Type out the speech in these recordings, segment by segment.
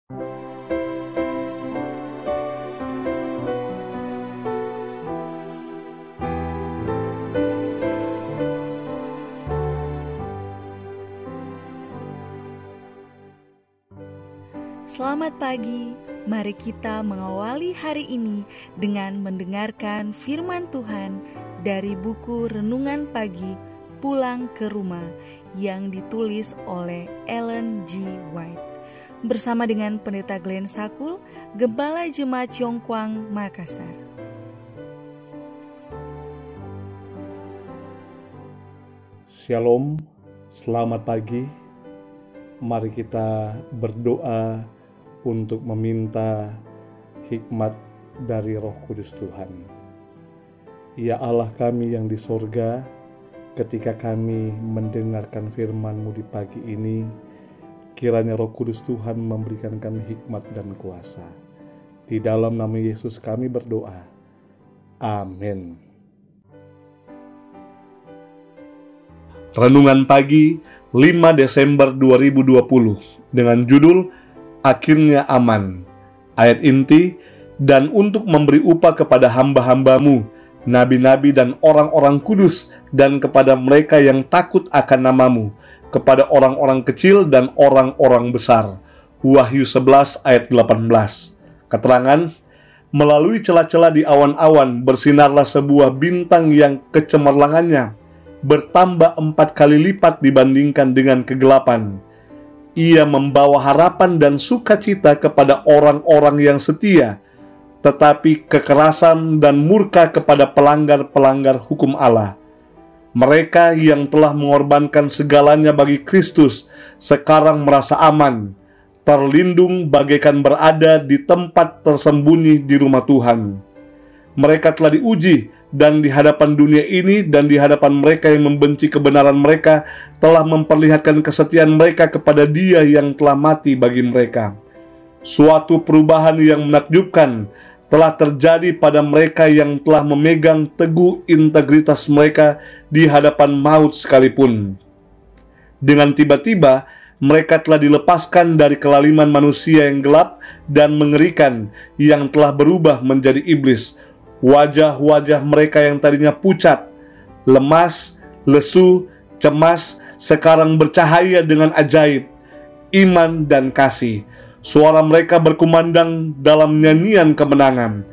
Selamat pagi, mari kita mengawali hari ini dengan mendengarkan firman Tuhan dari buku Renungan Pagi Pulang ke Rumah yang ditulis oleh Ellen G. White bersama dengan Pendeta Glenn Sakul, Gembala Jemaat Yongkwang, Makassar. Shalom, selamat pagi. Mari kita berdoa untuk meminta hikmat dari Roh Kudus Tuhan. Ya Allah kami yang di sorga, ketika kami mendengarkan firman-Mu di pagi ini, kiranya Roh Kudus Tuhan memberikan kami hikmat dan kuasa. Di dalam nama Yesus kami berdoa. Amin. Renungan pagi 5 Desember 2020 dengan judul Akhirnya Aman. Ayat inti, dan untuk memberi upah kepada hamba-hamba-Mu, nabi-nabi dan orang-orang kudus, dan kepada mereka yang takut akan nama-Mu, kepada orang-orang kecil dan orang-orang besar. Wahyu 11 ayat 18. Keterangan, melalui celah-celah di awan-awan bersinarlah sebuah bintang yang kecemerlangannya bertambah 4 kali lipat dibandingkan dengan kegelapan. Ia membawa harapan dan sukacita kepada orang-orang yang setia, tetapi kekerasan dan murka kepada pelanggar-pelanggar hukum Allah. Mereka yang telah mengorbankan segalanya bagi Kristus sekarang merasa aman, terlindung bagaikan berada di tempat tersembunyi di rumah Tuhan. Mereka telah diuji, dan di hadapan dunia ini dan di hadapan mereka yang membenci kebenaran mereka telah memperlihatkan kesetiaan mereka kepada Dia yang telah mati bagi mereka. Suatu perubahan yang menakjubkan telah terjadi pada mereka yang telah memegang teguh integritas mereka di hadapan maut sekalipun. Dengan tiba-tiba mereka telah dilepaskan dari kelaliman manusia yang gelap dan mengerikan yang telah berubah menjadi iblis. Wajah-wajah mereka yang tadinya pucat, lemas, lesu, cemas, sekarang bercahaya dengan ajaib, iman dan kasih. Suara mereka berkumandang dalam nyanyian kemenangan.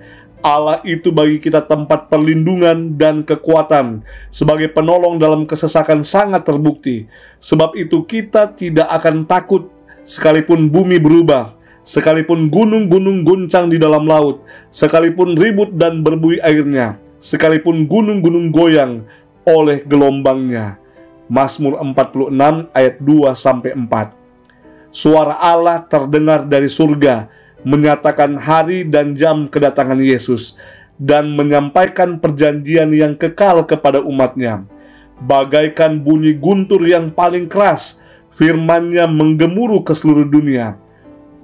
Allah itu bagi kita tempat perlindungan dan kekuatan, sebagai penolong dalam kesesakan sangat terbukti. Sebab itu kita tidak akan takut sekalipun bumi berubah, sekalipun gunung-gunung guncang di dalam laut, sekalipun ribut dan berbuih airnya, sekalipun gunung-gunung goyang oleh gelombangnya. Mazmur 46 ayat 2-4. Suara Allah terdengar dari surga, menyatakan hari dan jam kedatangan Yesus, dan menyampaikan perjanjian yang kekal kepada umatnya. Bagaikan bunyi guntur yang paling keras, firman-Nya menggemuruh ke seluruh dunia.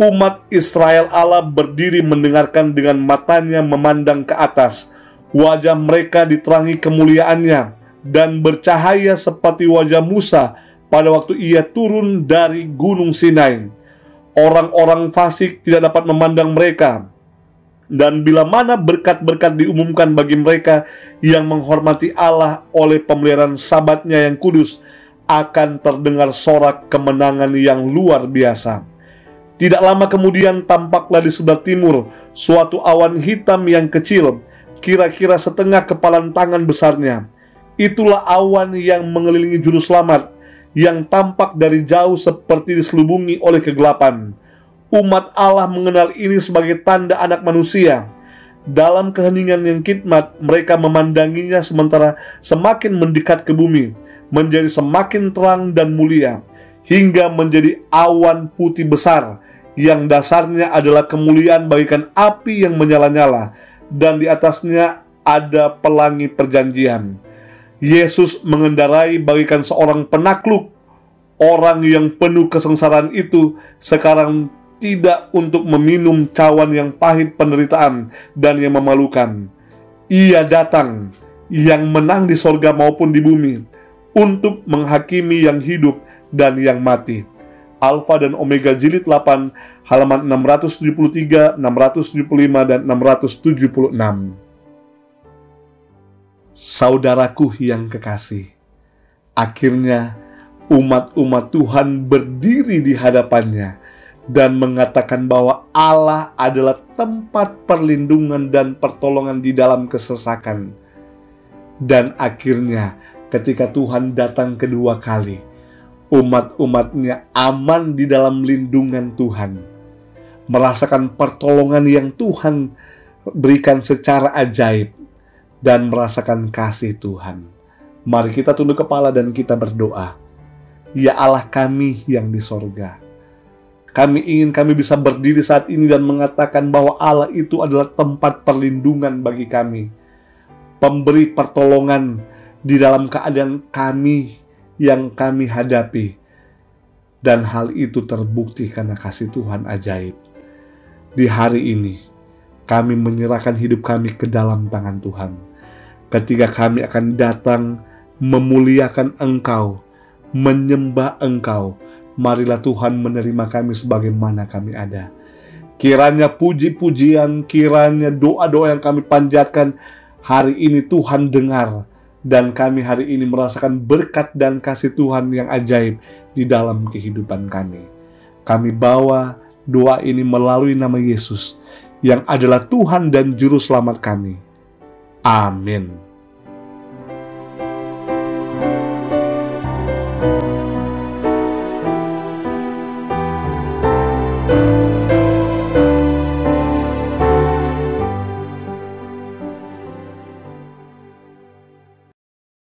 Umat Israel Allah berdiri mendengarkan dengan matanya memandang ke atas. Wajah mereka diterangi kemuliaannya dan bercahaya seperti wajah Musa pada waktu ia turun dari gunung Sinai. Orang-orang fasik tidak dapat memandang mereka. Dan bila mana berkat-berkat diumumkan bagi mereka yang menghormati Allah oleh pemeliharaan Sabat-Nya yang kudus, akan terdengar sorak kemenangan yang luar biasa. Tidak lama kemudian tampaklah di sebelah timur suatu awan hitam yang kecil, kira-kira setengah kepalan tangan besarnya. Itulah awan yang mengelilingi juru selamat, yang tampak dari jauh seperti diselubungi oleh kegelapan. Umat Allah mengenal ini sebagai tanda anak manusia. Dalam keheningan yang khidmat, mereka memandanginya sementara semakin mendekat ke bumi, menjadi semakin terang dan mulia, hingga menjadi awan putih besar, yang dasarnya adalah kemuliaan bagaikan api yang menyala-nyala, dan di atasnya ada pelangi perjanjian. Yesus mengendarai bagaikan seorang penakluk. Orang yang penuh kesengsaraan itu sekarang tidak untuk meminum cawan yang pahit penderitaan dan yang memalukan. Ia datang, yang menang di sorga maupun di bumi, untuk menghakimi yang hidup dan yang mati. Alfa dan Omega Jilid 8, halaman 673, 675, dan 676. Saudaraku yang kekasih, akhirnya umat-umat Tuhan berdiri di hadapannya dan mengatakan bahwa Allah adalah tempat perlindungan dan pertolongan di dalam kesesakan. Dan akhirnya ketika Tuhan datang kedua kali, umat-umatnya aman di dalam lindungan Tuhan, merasakan pertolongan yang Tuhan berikan secara ajaib, dan merasakan kasih Tuhan. Mari kita tunduk kepala dan kita berdoa. Ya Allah kami yang di sorga, kami bisa berdiri saat ini dan mengatakan bahwa Allah itu adalah tempat perlindungan bagi kami, pemberi pertolongan di dalam keadaan kami yang kami hadapi. Dan hal itu terbukti karena kasih Tuhan ajaib. Di hari ini, kami menyerahkan hidup kami ke dalam tangan Tuhan. Ketika kami akan datang memuliakan Engkau, menyembah Engkau, marilah Tuhan menerima kami sebagaimana kami ada. Kiranya puji-pujian, kiranya doa-doa yang kami panjatkan hari ini Tuhan dengar, dan kami hari ini merasakan berkat dan kasih Tuhan yang ajaib di dalam kehidupan kami. Kami bawa doa ini melalui nama Yesus yang adalah Tuhan dan Juru Selamat kami. Amin.